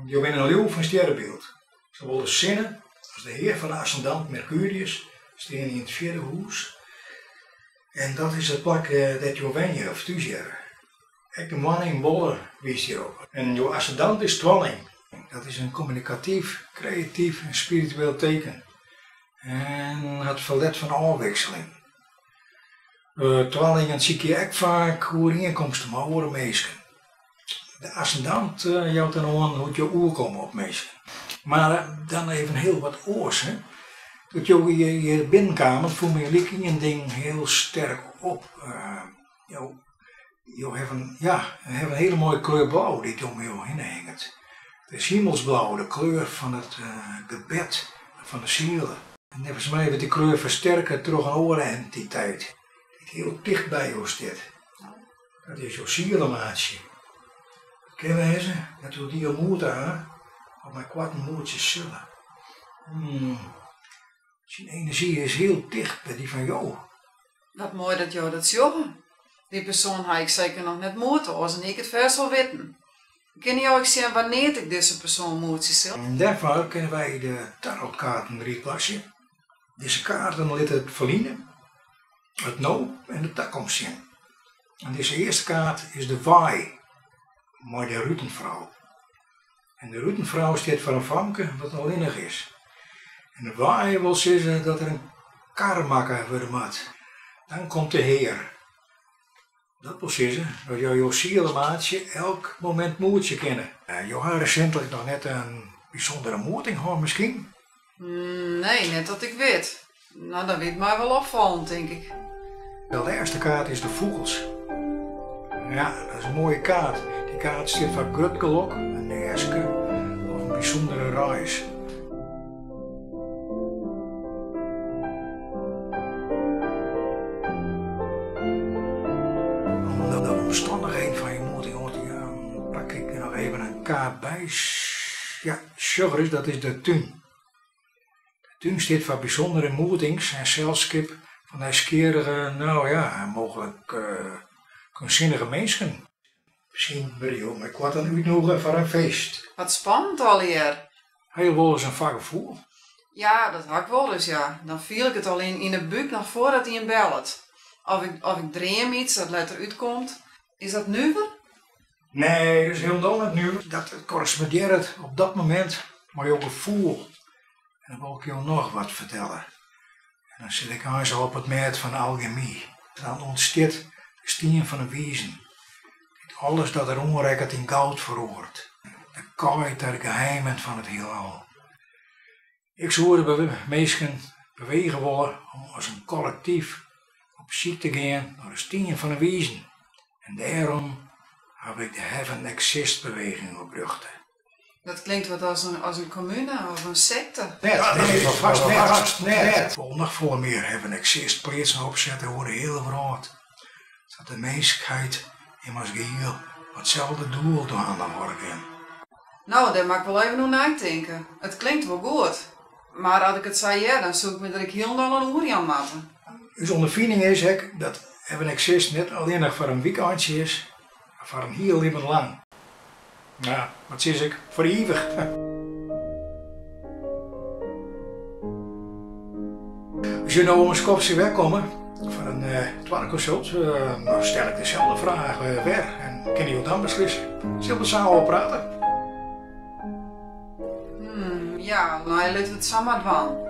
Je bent een leeuw van sterrenbeeld. Zowel de zinnen als de heer van de ascendant Mercurius staan in het vierde huis. En dat is het plak dat je wenje of thuis hebt. Ik de man in Wolle wijst hierop. En je ascendant is tweeling. Dat is een communicatief, creatief en spiritueel teken. En het verlet van afwisseling. Tweelingen zie je ook vaak overeenkomsten met andere mensen. De ascendant jouwt dan aan hoe je oorkomen op mensen. Maar dan even heel wat oors. Hè? Dat je binnenkamer voelt me een ding heel sterk op. Je hebt een hele mooie kleur blauw die om je heen hangt. Het is hemelsblauw, de kleur van het gebed van de zielen. En volgens mij wordt die kleur versterken door een andere entiteit. Die heel dicht bij jou zit. Dat is jouw zielenmaatje. Ken je ze? Dat je die ontmoet op mijn kwart moertjes zullen. Zijn energie is heel dicht bij die van jou. Wat mooi dat jou dat zegt. Die persoon had ik zeker nog net moeten als ik het vers wil weten. Ken je ook zien wanneer ik deze persoon moet zien? En daarvoor kunnen wij de tarotkaarten replassen. Deze kaarten laten het verliezen, het nou en de toekomst zien. En deze eerste kaart is de waai, maar de rutenvrouw. En de rutenvrouw staat voor een vamke wat alleenig is. En de waai wil zeggen dat er een karmaker worden moet. Dan komt de Heer. Dat wil zeggen dat jouw zielenmaatje elk moment moertje kennen. Je had recentelijk nog net een bijzondere moording gehad misschien? Nee, net dat ik weet. Nou, dat weet mij wel opvallend, denk ik. De eerste kaart is de vogels. Ja, dat is een mooie kaart. Die kaart staat voor Grutgelok, een eske of een bijzondere reis. Omdat de omstandigheden van je moeder pak ik nog even een kaart bij. Ja, Sugar dat is de tuin. De tuin staat voor bijzondere moedings en zelfskip van nieuwsgierige, mogelijk kunstzinnige mensen. Misschien wil je ook met wat aan uitnodigen voor een feest. Wat spannend alweer. Heb je wel eens een vaak gevoel? Ja, dat had ik wel eens, ja. Dan viel ik het al in de buik nog voordat hij hem belt. Of ik dream iets dat later uitkomt. Is dat nu weer? Nee, dat is helemaal niet nu. Dat correspondeert op dat moment met jouw gevoel. En dan wil ik jou nog wat vertellen. En dan zit ik aan zo op het merk van alchemie. Dan ontstaat de steen van een wezen. Alles dat er onrekkend in goud verhoort. De koude de geheimen van het heelal. Ik zou de mensen bewegen willen om als een collectief op zoek te gaan naar de steen van een wezen. En daarom heb ik de Heaven Exist beweging opgebracht. Dat klinkt wat als een commune of een secte. Vast net. Nog voor meer Heaven Exist plaatsen opzetten over de hele wereld. Dat de mensheid in ons geheel hetzelfde doel te handen worden. Nou, daar mag ik wel even over nadenken. Het klinkt wel goed. Maar als ik het zei, ja, dan zoek ik me dat ik heel nog een oer aan maken. Uw ondervinding is dat Heaven Exist niet alleen nog voor een weekendje is, maar voor een heel leven lang. Nou, wat zeg ik? Voor eeuwig. Als je nou om een kopje wegkomen voor een tweede consult, dan stel ik dezelfde vraag weer en kan je dan beslissen. Zullen we samen praten? Ja, nou, laten we het samen doen.